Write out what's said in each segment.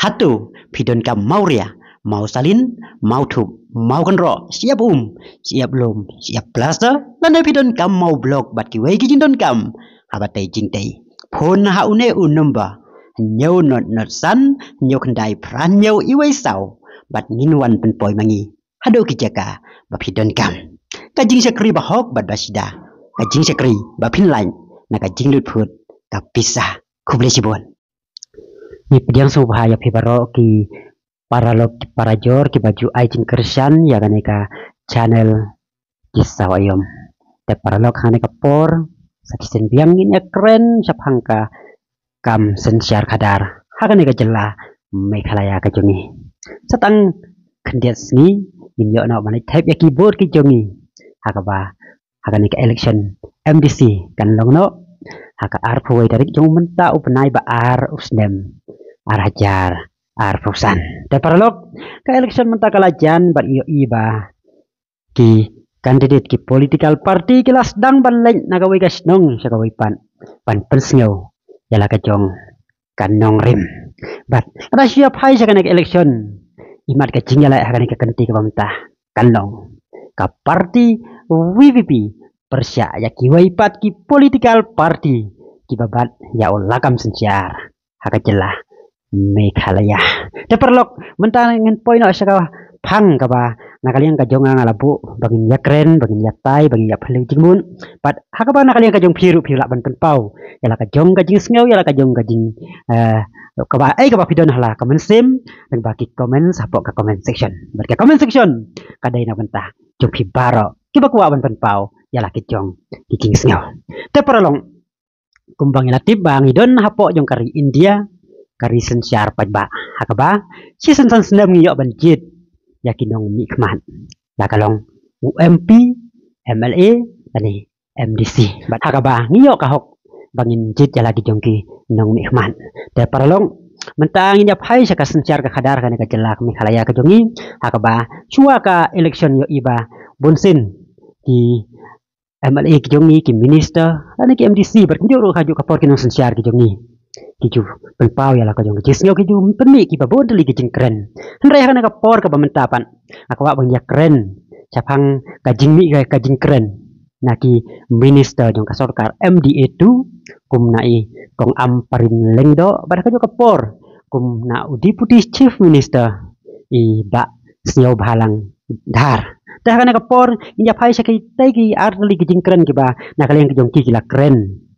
Hatu pidon kam Mauria, mau salin, mau thuk, mau kenro, siap siap lom, siap plaster, landai pidon kam mau blok bat ki wei ki jindon kam, habatai jingtai. Phone ha une unumba, nyau not san, nyau kendai pran nyau iwei sau, bat nginwan penpoi mangi, hado ki jaka, bapidon kam. Kajing sekri bahok bat basida, kajing sekri bapin lain, na kajing lut put, kapisah, kuble sibon. Ni pediang subhaya pibaro ki paralog ki parajor ki baju aijin kersan ya ganeka channel kisah wayom. Te paralog hane kapor sakisen biang ini keren sapangka kam sensiar kadar. Haganeka jela mekhalaya kajungi. Satang kendias ni minyo na manai type ya keyboard ki jongi. Hakaba haganeka election MDC kan longno haka arpoi dari jong menta upenai ba ar usnem arajar arfusan te paralog ka election menta kalajan bat iyo iba ki kandidat ki political party kelas dang ban lain nagawai gasnong sa gawai pan pensngaw yala ka jong kanong rim bat ada siap hai sa kanek election imat ka jingyala hakani ka kanti ka pamtah kanong ka party WVP persya ya ki waipat ki political party ki babat ya ulakam sensiar haka jelah Meghalaya. Te perlok mentang ngin poin no saka pang kaba nakaliang kajong ngalabu bangin ya keren bangin ya tai bangin ya phelu jingmun pat hakaba nakaliang kajong phiru philak ban penpau yala kajong kajing sngew yala kajong kajing kaba kaba pidon hala comment sim dan bagi comment sapok ka comment section berke comment section kadai na bentah jong phi baro kiba kuwa ban penpau yala kajong kajing sngew te perlong kumbang latib bang idon hapok jong kari India kari sensiar pajba hakaba si sensan sendam ngiyok banjit yakinong mikmat lakalong UMP MLA ani MDC bat hakaba ngiyok kahok bangin jit jala di jongki nong mikmat te paralong mentang inya pai saka sensiar ka kadar kana ka jelak mikhalaya ka jongi hakaba chua ka election yo iba bonsin di MLA ki jongi ki minister ani ki MDC bat njoro haju ka por kinong sensiar ki jongi kiju penpau ya lah kajong kejisnyo kiju penmi ki babon deli kejing keren henrei kana ka por ka pamentapan akwa bang ya keren capang kajing mi kajing keren naki minister jong ka sarkar MDA 2 kum nai kong amparin lengdo pada kajo ka por kum na deputy chief minister i ba snyo bhalang dhar dah kana ka por inya phai sakai tai ki ardeli kejing keren ki ba nakaliang kejong ki la keren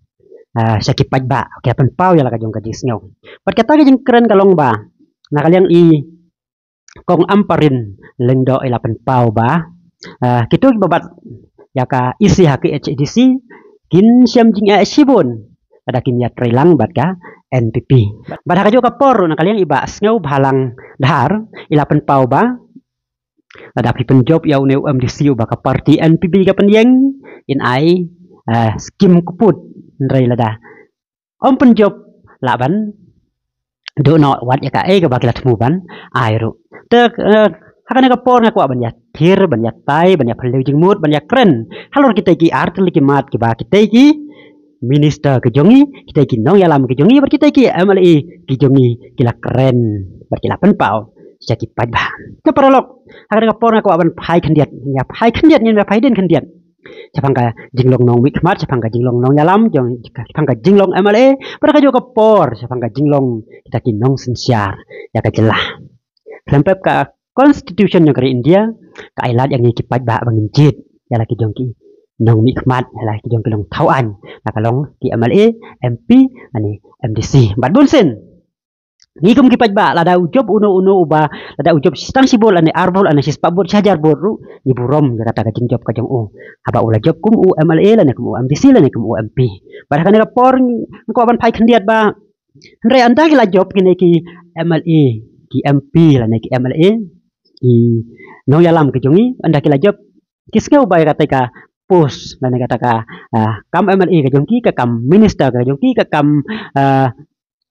sakit pajba kaya penpau ya lah kajong kajing sngaw pat kata kajing keren kalong ba nakaliang i kong amparin lengdo ila penpau ba kito babat ya ka isi haki HDC kin siam jing sibun ada kimia trilang bat ka NPP bat kajo ka por nakaliang iba sngaw bhalang dhar ila penpau ba ada pi penjob ya une MDC ba ka party NPP ka penyeng in ai skim kuput Nrai lada om penjob laban do no wat ya ka ka bakilat muban airu te hakane ka por ngakwa ban ya thir ban ya tai ban ya phelu jingmut ban ya keren halor kita ki art li ki mat ki ba kita ki minister ke jongi kita ki nong yalam ke jongi bar kita ki MLA ki jongi kila keren bar kila penpau saki pajba te paralok hakane ka por ngakwa ban phai khandiat ya phai khandiat ni phai den khandiat Capangka jinglong nong wikmat, capangka jinglong nong yalam, capangka jinglong MLA, pada kajo kapor, capangka jinglong kita kinong sensiar, ya kajelah. Lempep ka constitution yang kari India, ka ailat yang ngikipat bah bangin jit, ya laki jongki nong wikmat, ya laki jongki long tauan, nakalong ki MLA, MP, ani MDC, bat bunsin. Ngikum kipat ba lada ujob uno uba lada ujob sistang sibol ane arbol ane sispa bot sajar boru ni burom ya kata kajing job kajong haba ula job kum MLA lane kum MDC lane kum MP pada kan rapor ko ban pai khandiat ba hre anda ki la job kini ki MLA ki MP lane ki MLA ki no yalam kajongi anda ki la job kisnga ubay kata ka pos lane kata ka kam MLA kajong ki ka kam minister kajong ki ka kam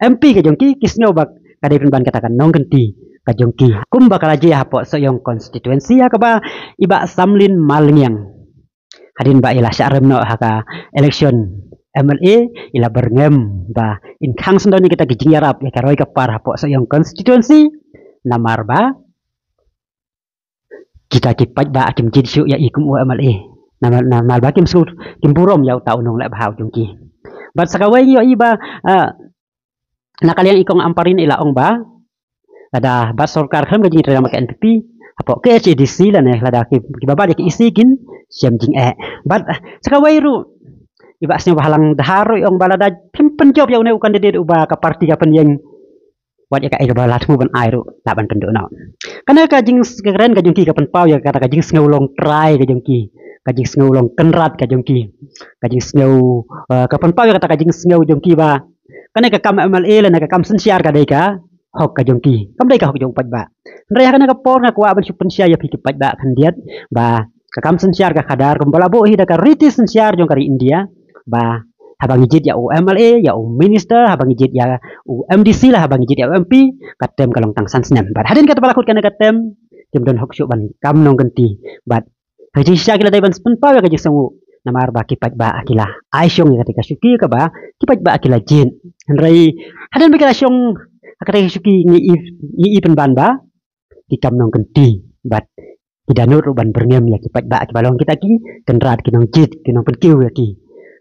MP kajongki kisnyo bak kadai ban katakan nong genti kajongki kum bakal aja hapo soyong konstituensi hakaba iba samlin malngyang hadin ba ila syarem no haka election MLA ila berngem ba in khang sendoni kita gijing yarap ya karoi kapar hapo sa yang constituency namar ba kita kipat ba akim jidsu ya ikum MLA namal ba kim su kim burom ya tau nong la bahau jungki bat sakawai yo iba nakaliang ikong amparin ila ong ba ada bat sorkar kham gajing terima ke NPP hapo ke HDC la ne lada ki baba ki isikin siam jing bat sakawai ru iba asnya bahalang daharo yung balada pimpen job yung neukan dede uba ka parti ka penyeng wat ya ka ida balat mu ban airu laban pendo na kana ka jing keren ka jungki ka penpau ya kata ka jing sngeulong try ka jungki ka jing sngeulong kenrat ka jungki ka jing sneu ka penpau ya kata ka jing sneu jungki ba kana ka kam MLA la ka kam sensiar ka dei ka hok ka jungki kam dei ka hok jung pat ba ndre kana ka por na kwa ban su pensia ya piki pat ba kan diat ba ka kam sensiar ka kadar kumbala bo hi da ka riti sensiar jong kari India ba habang ijit ya MLA ya minister habang ijit ya MDC lah habang ijit ya MP katem kalong tang san snem bat hadin kata balakut kana katem kim don hok ban kam nong genti bat haji sya kila dai ban spun pa ya kaji sangu namar ba kipat ba akila aisyong ya ketika syuki ka ba kipat ba akila jin rai hadin bikala syong akata syuki ni pen ban ba di kam nong genti bat kidanur ban berngem ya kipat ba akibalong kita ki kenrat kinong jit kinong penkiu ya ki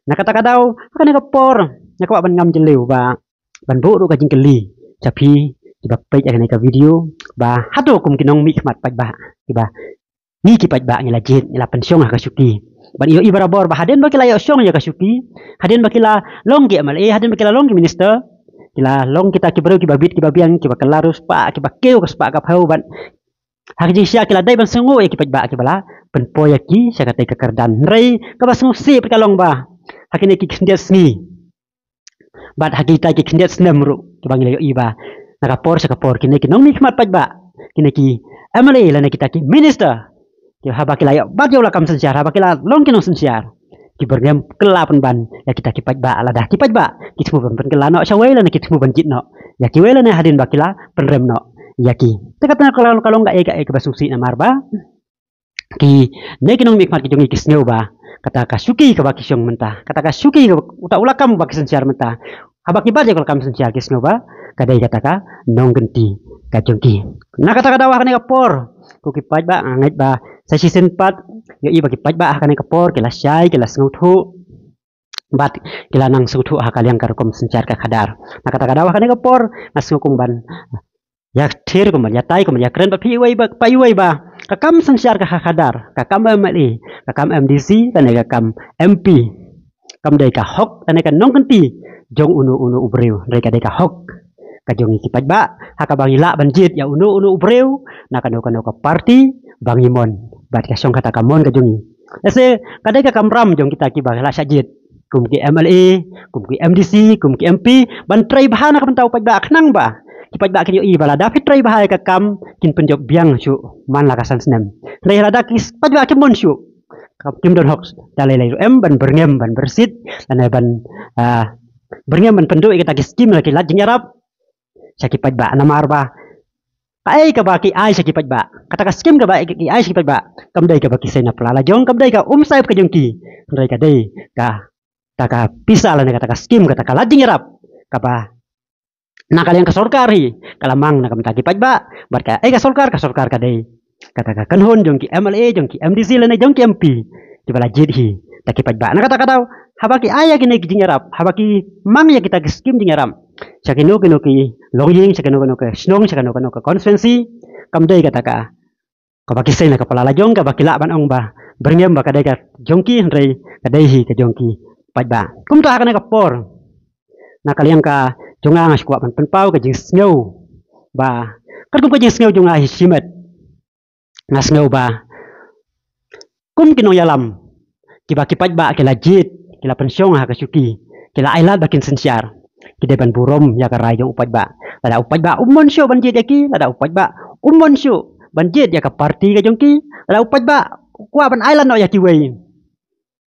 na kata daw akan kapor na kawa ban ngam jelew ba ban bo ru kajing keli tapi tiba page akan ka video ba hado kum kinong mi khmat paj ba tiba ni ki paj ba ngila jit ngila pensiong ha kasuki ban iyo ibara bor ba haden ba kila yo syong ya kasuki haden ba kila long gi MLA haden ba kila long gi minister kila long kita ki baru ki babit ki babiang ki bakelarus pa ki bakeu kas pa ka phau ban haji sya kila dai ban sengu ya ki paj ba ki bala penpo ya ki sya kata ka kerdan rei ka ba sengu sip kalong ba hakine ki kendiat sni bat hakita ki kendiat snemru ki bangile yo iba nakapor sa kapor kine ki nong nikmat paj ba kine ki MLA la kita ki minister ki haba ki layo bat yo la kam sensiar haba ki la long ki nong sensiar ki bergam kelapan ban ya kita ki paj ba ala dah ki paj ba ki tmu ban kelano sawai la ki tmu ban jit no ya ki wela ne hadin bakila penrem no ya ki tekatna kalau enggak eka basusi na marba ki ne ki nong nikmat ki jongi ki sneu ba kata kasuki ka baki syong mentah kata kasuki uta ulakam baki sensiar mentah habaki baje kalau kam sensiar kis ba kadai kata ka nong genti ka jongki na kata kada wah ka por ku ki paj ba anget ba sa season 4 yo i baki paj ba ka por kila syai kila snguthu bat kila nang snguthu ha kaliang kar kom sensiar ka kadar na kata kada wah ka por na sngukung ban ya thir ko ya tai ko ya keren ba pi wai ba pai wai ba kakam sensiar ka kadar kakam MLA kakam MDC dan kakam MP kam dai ka hok dan ka nong kenti jong unu ubreu dai ka hok ka jong ikipaj ba haka bangila banjit ya unu ubreu na kano ka party bangimon bat ka syong kata kamon ka jongi ese kadai ka kamram jong kita ki bagala sajit kum ki MLA kum ki MDC kum ki MP ban trai bahana ka pentau paj ba knang ba kipat ba kinyo ibala dapat try bahaya ka kam kin penjok biang su man la kasan snem lay rada kis pat ba kimon su kim don hoks dalai lay ban berngem ban bersit dan ban berngem ban pendo kita kis kim lagi lat jingarap sakipat ba namar ba ai ka ba ki ai sakipat ba kata ka skim ka ba ki ai sakipat ba kam dai ka ba kisay na plala jong kam dai ka saip ka jong ki dai ka dai ka taka pisah la kata ka skim kata ka lat jingarap ka ba na kalian ka sorkar hi kalamang na kam taki pajba bar ka ka sorkar ka dei kata ka kanhon jong ki MLA jong ki MDC lene jong ki MP di bala jid hi taki pajba na kata daw habaki aya kini ki jingarap habaki mang ya kita skim jingarap sakino kino ki longying sakino kino ka snong sakino kino ka konferensi kam dei kata ka baki sai na ka palala jong ka baki laban ong ba berngem ba ka dei ka jong ki rei ka dei hi ka jong ki pajba kum to hakana ka por na kalian ka jonga ngas kuat penpau ke jing sneu ba kan kum ke jing sneu jonga hisimet ngas sneu ba kum kinong yalam kiba kipaj ba kila jit kila pensiong ha kasuki kila ailat bakin sensiar kide ban burom ya karai jong upaj ba ada upaj ba umon syo ban jit yaki ada upaj ba umon syo ban jit ya ka parti ka jongki ada upaj ba kuat ban ailat no yaki wei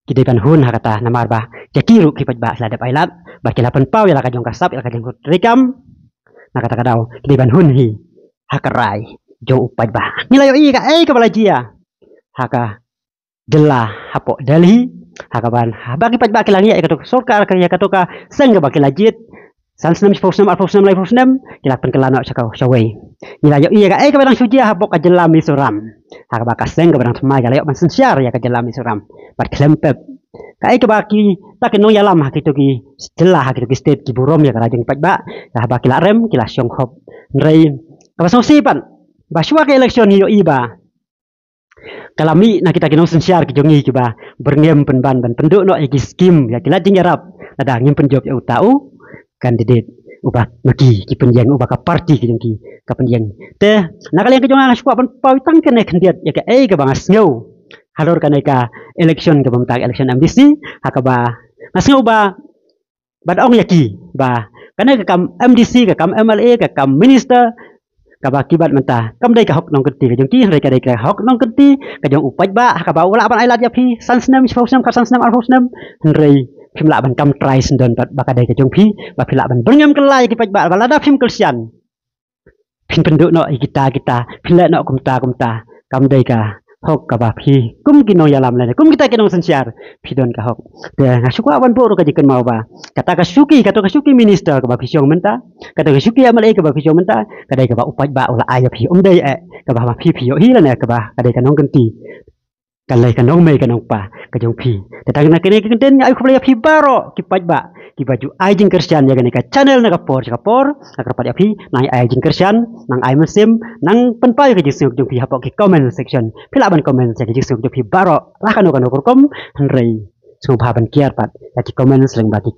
kide ban hun ha kata namar ba yakiru kipaj ba sadap ailat bakila penpau ya kajong kasap ya kajong rekam na kata kadaw kide ban hun hi hakarai jong upaj ba nilayo i ka ka balajia haka dela hapo dalhi hakaban bagi pat baki langi ya katok sorkar ya katoka seng baki lajit san senam spos nem alpos nem lai pos nem kilak pen kelana sakau sawai nila yo iya ka kabang suji habok ajelam isuram hakabaka seng kabang thmai ka layo man sensiar ya ka jelam isuram pat klempep ka baki tak no yalam hakitu ki setelah hakitu ki state ki burom ya ka rajeng pat ba ka baki la rem kila syong hop nrei kabasong sipan basua ke election yo iba kalami na kita kinong sensiar ki jongi kiba berngem penban ban penduk no iki skim ya kila jing yarap ada ngem penjob ya utau kandidat ubah magi ki penjang ubah ka parti ki jongki ka penjang te nakal yang kejongan suka pan pawitang kene kandidat ya ka ka bangas ngeu halor kana ka election ka bamtag election MDC hakaba ngasngeu ba badong yaki ba kana ka kam MDC ka kam MLA ka kam minister kaba kibat mentah kam dai ka hok nong kenti ka jongki dai ka hok nong kenti ka jong upaj ba hakaba wala ban ai lat ya phi sansnem sponsem ka sansnem alfosnem rei phim lạ ban kam trai sendon baka dai ka jong phi ba phim lạ ban berngem kelai ki paj ba balada phim kelsian phim penduk no kita phim la no kumta kam dai ka hok ka ba phi kum kino yalam le kum kita kino sensiar phidon ka hok te ngasukwa ban bo ka jiken mau ba kata ka suki minister ka ba phi syong menta kata ka suki amal ka ba phi syong menta ka dai ka ba upaj ba ula aya phi dai ka ba ma phi yo hi la ne ka ba ka dai ka nong kenti kalai ka nong mei ka nong pa ka jong phi tetang na kene kenten ai khulai phi baro ki paj ba ki baju ai jing kersian ya ka channel na ka por akar paj phi nang ai jing kersian nang ai musim nang penpai ka jisuk jong phi hapok ki comment section phi la ban comment se ki jisuk jong phi baro la kan ko kom rei sung pha ban kiar pat ki comment seleng ba ki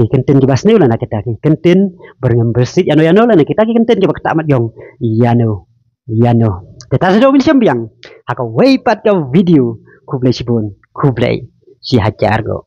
kenten ki basneu la na kita ki kenten berngem bersih yano la na kita ki kenten ki bak tamat yong yano Teta sudah win sembiang. Haka way pat ka video kublay sibun kublay si hajar go.